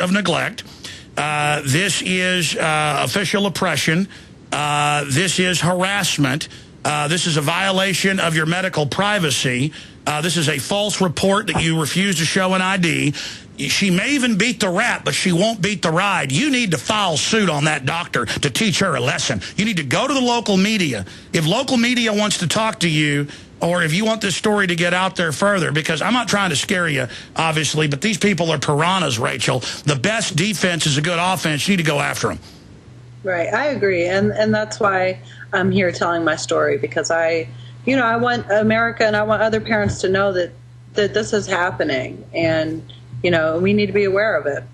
of neglect. This is official oppression. This is harassment. This is a violation of your medical privacy. This is a false report that you refuse to show an ID. She may even beat the rap, but she won't beat the ride. You need to file suit on that doctor to teach her a lesson. You need to go to the local media. If local media wants to talk to you, or if you want this story to get out there further, because I'm not trying to scare you, obviously, but these people are piranhas, Rachel. The best defense is a good offense. You need to go after them. Right, I agree, and that's why I'm here telling my story, because I want America and I want other parents to know that this is happening, and we need to be aware of it.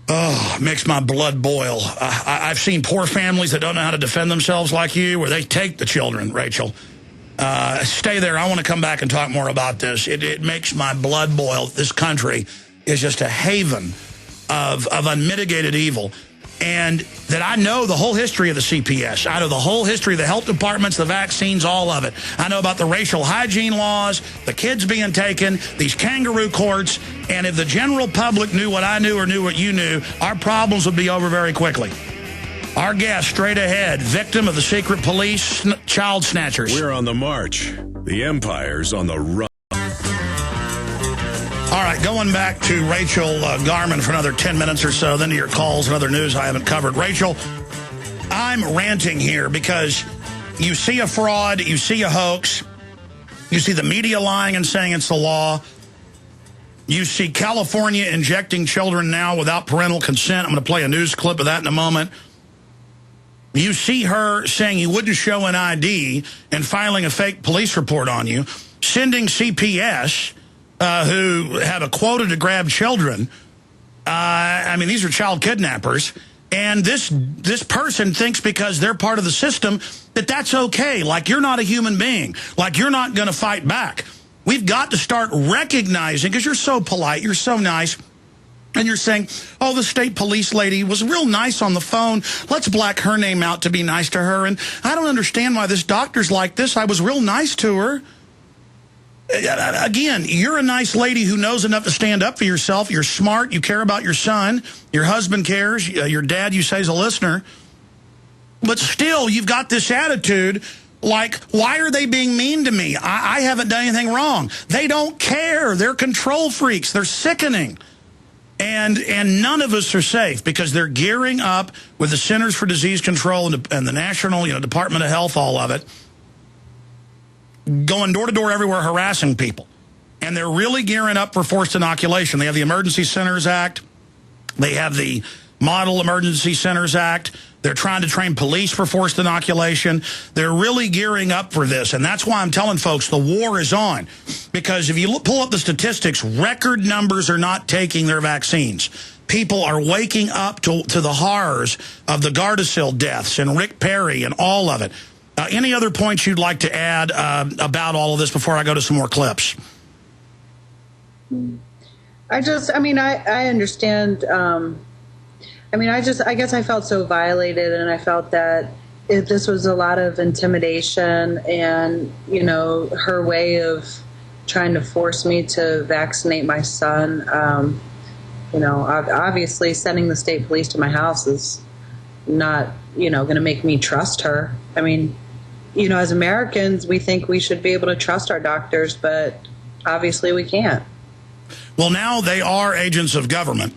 Oh, it makes my blood boil. I've seen poor families that don't know how to defend themselves like you, where they take the children, Rachel. Stay there. I want to come back and talk more about this. It makes my blood boil. This country is just a haven of unmitigated evil. And that I know the whole history of the CPS. I know the whole history of the health departments, the vaccines, all of it. I know about the racial hygiene laws, the kids being taken, these kangaroo courts. And if the general public knew what I knew or knew what you knew, our problems would be over very quickly. Our guest, straight ahead, victim of the secret police, child snatchers. We're on the march. The empire's on the run. All right, going back to Rachel Garmon for another 10 minutes or so, then to your calls and other news I haven't covered. Rachel, I'm ranting here because you see a fraud, you see a hoax, you see the media lying and saying it's the law, you see California injecting children now without parental consent. I'm going to play a news clip of that in a moment. You see her saying you wouldn't show an ID and filing a fake police report on you, sending CPS... who have a quota to grab children. I mean, these are child kidnappers. And this person thinks because they're part of the system that that's okay. Like you're not a human being. Like you're not going to fight back. We've got to start recognizing, because you're so polite, you're so nice, and you're saying, oh, the state police lady was real nice on the phone. Let's black her name out to be nice to her. And I don't understand why this doctor's like this. I was real nice to her. Again, you're a nice lady who knows enough to stand up for yourself. You're smart. You care about your son. Your husband cares. Your dad, you say, is a listener. But still, you've got this attitude like, why are they being mean to me? I haven't done anything wrong. They don't care. They're control freaks. They're sickening. And none of us are safe because they're gearing up with the Centers for Disease Control and the National Department of Health, all of it, going door to door everywhere harassing people. And they're really gearing up for forced inoculation. They have the Emergency Centers Act. They have the Model Emergency Centers Act. They're trying to train police for forced inoculation. They're really gearing up for this. And that's why I'm telling folks the war is on. Because if you pull up the statistics, record numbers are not taking their vaccines. People are waking up to the horrors of the Gardasil deaths and Rick Perry and all of it. Any other points you'd like to add about all of this before I go to some more clips? I understand. I guess I felt so violated, and I felt that this was a lot of intimidation and, her way of trying to force me to vaccinate my son. Obviously sending the state police to my house is not, going to make me trust her. I mean, as Americans, we think we should be able to trust our doctors, but obviously we can't. Well, now they are agents of government,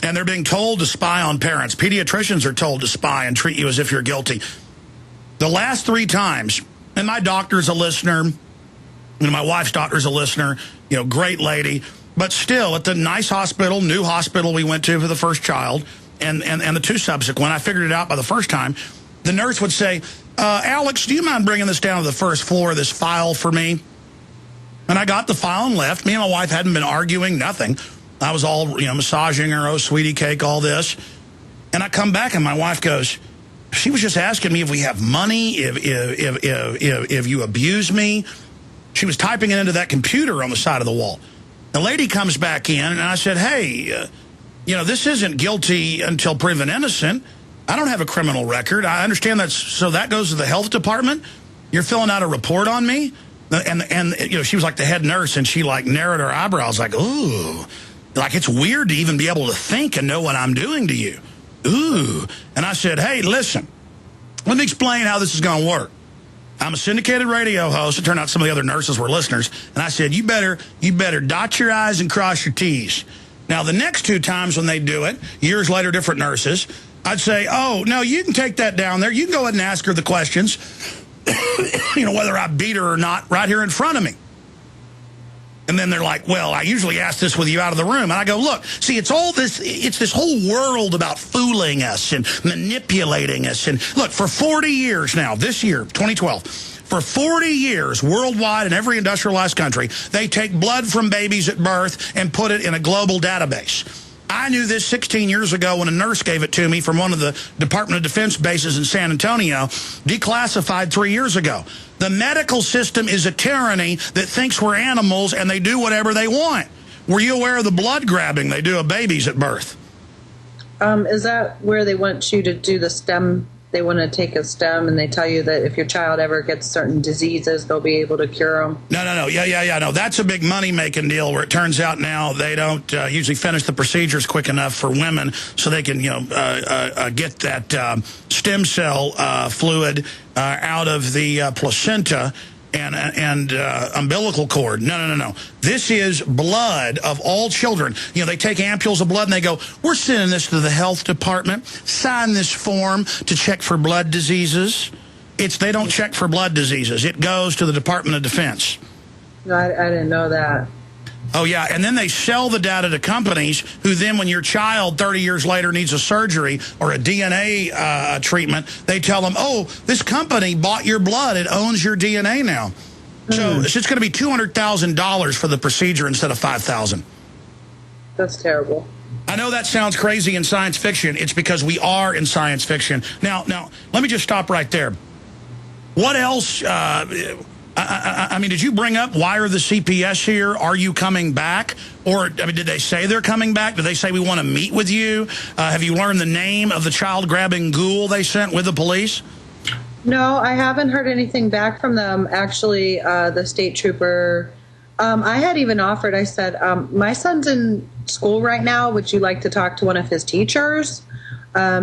and they're being told to spy on parents. Pediatricians are told to spy and treat you as if you're guilty. The last 3 times, and my doctor's a listener, my wife's doctor's a listener, great lady, but still at the nice hospital, new hospital we went to for the first child, and the 2 subsequent, I figured it out by the first time, the nurse would say, Alex, do you mind bringing this down to the first floor of this file for me? And I got the file and left. Me and my wife hadn't been arguing, nothing. I was all, massaging her, oh, sweetie cake, all this. And I come back and my wife goes, she was just asking me if we have money, if you abuse me. She was typing it into that computer on the side of the wall. The lady comes back in and I said, hey, this isn't guilty until proven innocent. I don't have a criminal record. I understand that. So that goes to the health department. You're filling out a report on me. And she was like the head nurse, and she like narrowed her eyebrows like, ooh. Like, it's weird to even be able to think and know what I'm doing to you. Ooh. And I said, hey, listen, let me explain how this is going to work. I'm a syndicated radio host. It turned out some of the other nurses were listeners. And I said, you better dot your I's and cross your T's. Now, the next 2 times when they do it, years later, different nurses, I'd say, oh, no, you can take that down there. You can go ahead and ask her the questions, whether I beat her or not, right here in front of me. And then they're like, well, I usually ask this with you out of the room. And I go, look, see, it's this whole world about fooling us and manipulating us. And look, for 40 years now, this year, 2012, for 40 years, worldwide in every industrialized country, they take blood from babies at birth and put it in a global database. I knew this 16 years ago when a nurse gave it to me from one of the Department of Defense bases in San Antonio, declassified 3 years ago. The medical system is a tyranny that thinks we're animals and they do whatever they want. Were you aware of the blood grabbing they do of babies at birth? Is that where they want you to do the stem? They want to take a stem and they tell you that if your child ever gets certain diseases, they'll be able to cure them? No. Yeah. No, that's a big money-making deal where it turns out now they don't usually finish the procedures quick enough for women so they can, get that stem cell fluid out of the placenta and umbilical cord. No. This is blood of all children. They take ampules of blood and they go, we're sending this to the health department. Sign this form to check for blood diseases. They don't check for blood diseases. It goes to the Department of Defense. No, I didn't know that. Oh, yeah, and then they sell the data to companies who then, when your child 30 years later needs a surgery or a DNA treatment, they tell them, oh, this company bought your blood. It owns your DNA now. So it's going to be $200,000 for the procedure instead of $5,000. That's terrible. I know that sounds crazy in science fiction. It's because we are in science fiction. Now, let me just stop right there. What else... I mean, did you bring up why are the CPS here? Are you coming back? Or, did they say they're coming back? Did they say we want to meet with you? Have you learned the name of the child-grabbing ghoul they sent with the police? No, I haven't heard anything back from them. Actually, the state trooper, I had even offered, I said, my son's in school right now. Would you like to talk to one of his teachers?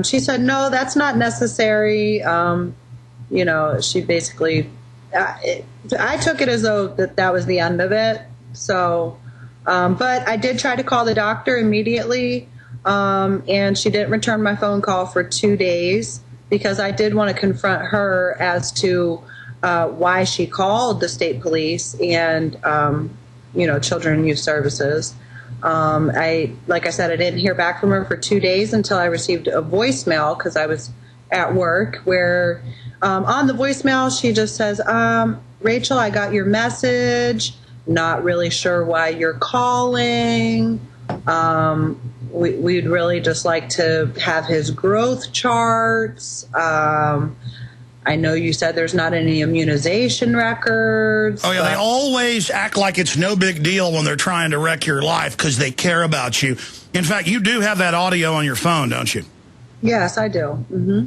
She said, no, that's not necessary. She basically... I took it as though that was the end of it. So, but I did try to call the doctor immediately, and she didn't return my phone call for 2 days because I did want to confront her as to why she called the state police and, Children and Youth Services. Like I said, I didn't hear back from her for 2 days until I received a voicemail because I was at work where... on the voicemail, she just says, Rachel, I got your message. Not really sure why you're calling. We'd really just like to have his growth charts. I know you said there's not any immunization records. Oh, yeah, they always act like it's no big deal when they're trying to wreck your life because they care about you. In fact, you do have that audio on your phone, don't you? Yes, I do. Mm-hmm.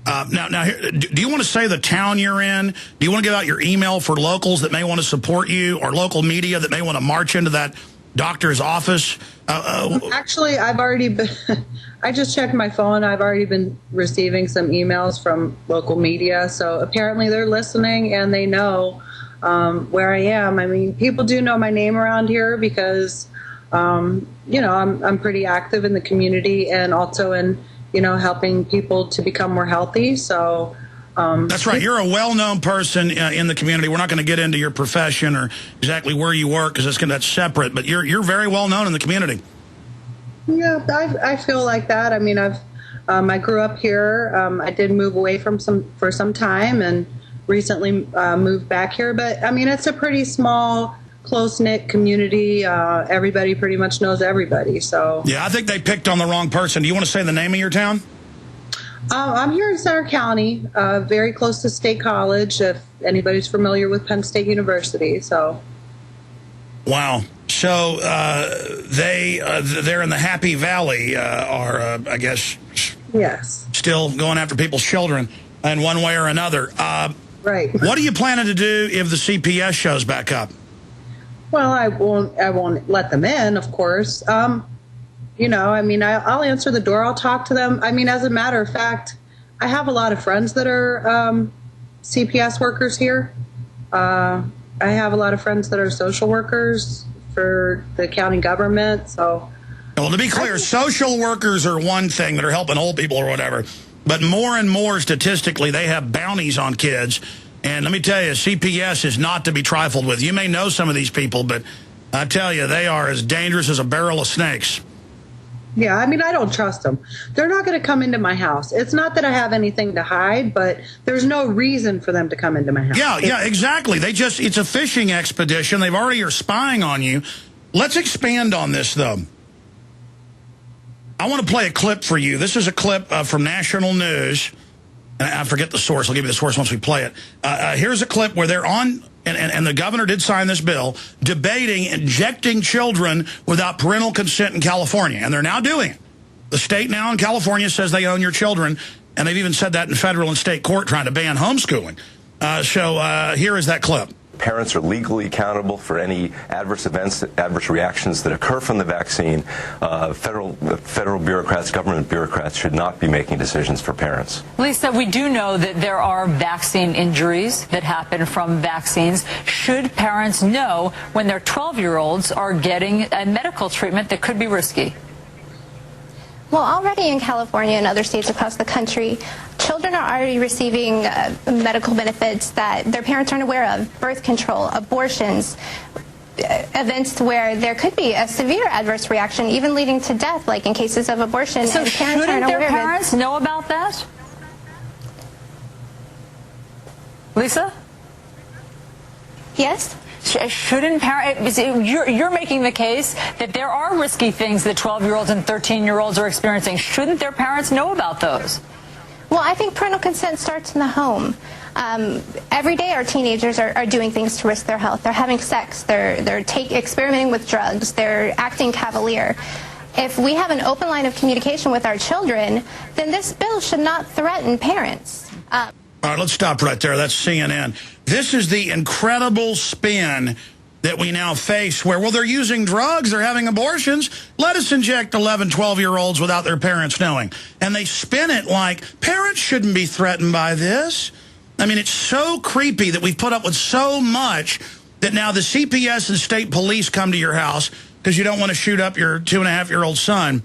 Now, do you want to say the town you're in? Do you want to give out your email for locals that may want to support you or local media that may want to march into that doctor's office? Actually, I've already been, I just checked my phone. I've already been receiving some emails from local media. So apparently they're listening and they know where I am. I mean, people do know my name around here because, I'm pretty active in the community and also in helping people to become more healthy. So that's right. You're a well-known person in the community. We're not going to get into your profession or exactly where you work because that's separate. But you're very well known in the community. Yeah, I feel like that. I mean, I grew up here. I did move away for some time and recently moved back here. But I mean, it's a pretty small, close-knit community. Everybody pretty much knows everybody. So yeah, I think they picked on the wrong person. Do you want to say the name of your town? I'm here in Center County, very close to State College, if anybody's familiar with Penn State University. So wow. So they're in the Happy Valley, I guess, yes, still going after people's children in one way or another. Right. What are you planning to do if the CPS shows back up? Well, I won't let them in, of course. You know, I mean, I'll answer the door. I'll talk to them. I mean, as a matter of fact, I have a lot of friends that are CPS workers here. I have a lot of friends that are social workers for the county government. So, well, to be clear, social workers are one thing that are helping old people or whatever. But more and more statistically, they have bounties on kids. And let me tell you, CPS is not to be trifled with. You may know some of these people, but I tell you, they are as dangerous as a barrel of snakes. Yeah, I mean, I don't trust them. They're not going to come into my house. It's not that I have anything to hide, but there's no reason for them to come into my house. Yeah, exactly. It's a fishing expedition. They've already are spying on you. Let's expand on this, though. I want to play a clip for you. This is a clip from National News. And I forget the source. I'll give you the source once we play it. Here's a clip where they're on, and the governor did sign this bill, debating injecting children without parental consent in California. And they're now doing it. The state now in California says they own your children, and they've even said that in federal and state court trying to ban homeschooling. So here is that clip. Parents are legally accountable for any adverse events, adverse reactions that occur from the vaccine. Federal bureaucrats, government bureaucrats should not be making decisions for parents. Lisa, we do know that there are vaccine injuries that happen from vaccines. Should parents know when their 12-year-olds are getting a medical treatment that could be risky? Well, already in California and other states across the country, children are already receiving medical benefits that their parents aren't aware of: birth control, abortions, events where there could be a severe adverse reaction, even leading to death, like in cases of abortion. So and parents shouldn't aren't their aware parents know about that? Lisa? Yes? Shouldn't parents, you're making the case that there are risky things that 12-year-olds and 13-year-olds are experiencing. Shouldn't their parents know about those? Well, I think parental consent starts in the home. Every day our teenagers are doing things to risk their health. They're having sex. They're experimenting with drugs. They're acting cavalier. If we have an open line of communication with our children, then this bill should not threaten parents. All right, let's stop right there. That's CNN. This is the incredible spin that we now face where, well, they're using drugs, they're having abortions. Let us inject 11, 12-year-olds without their parents knowing. And they spin it like parents shouldn't be threatened by this. I mean, it's so creepy that we've put up with so much that now the CPS and state police come to your house because you don't want to shoot up your 2.5-year-old son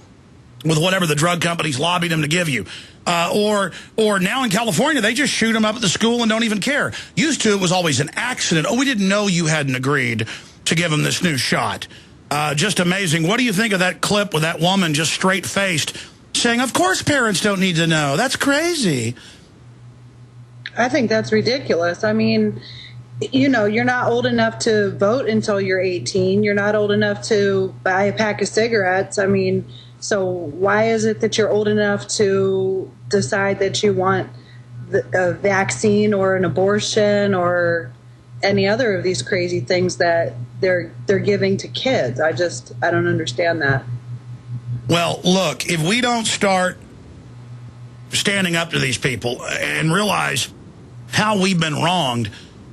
with whatever the drug companies lobbied them to give you. Or now in California, they just shoot them up at the school and don't even care. Used to, it was always an accident. Oh, we didn't know you hadn't agreed to give them this new shot. Just amazing. What do you think of that clip with that woman just straight-faced saying, of course parents don't need to know? That's crazy. I think that's ridiculous. I mean, you know, you're not old enough to vote until you're 18. You're not old enough to buy a pack of cigarettes. I mean, so why is it that you're old enough to decide that you want a vaccine or an abortion or any other of these crazy things that they're giving to kids? I don't understand that. Well, look, if we don't start standing up to these people and realize how we've been wronged,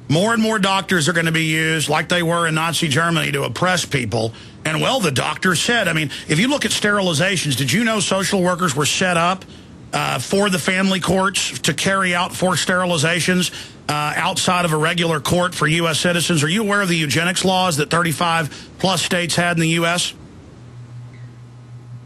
more and more doctors are going to be used like they were in Nazi Germany to oppress people. And, well, the doctor said, I mean, if you look at sterilizations, did you know social workers were set up for the family courts to carry out forced sterilizations outside of a regular court for U.S. citizens? Are you aware of the eugenics laws that 35-plus states had in the U.S.?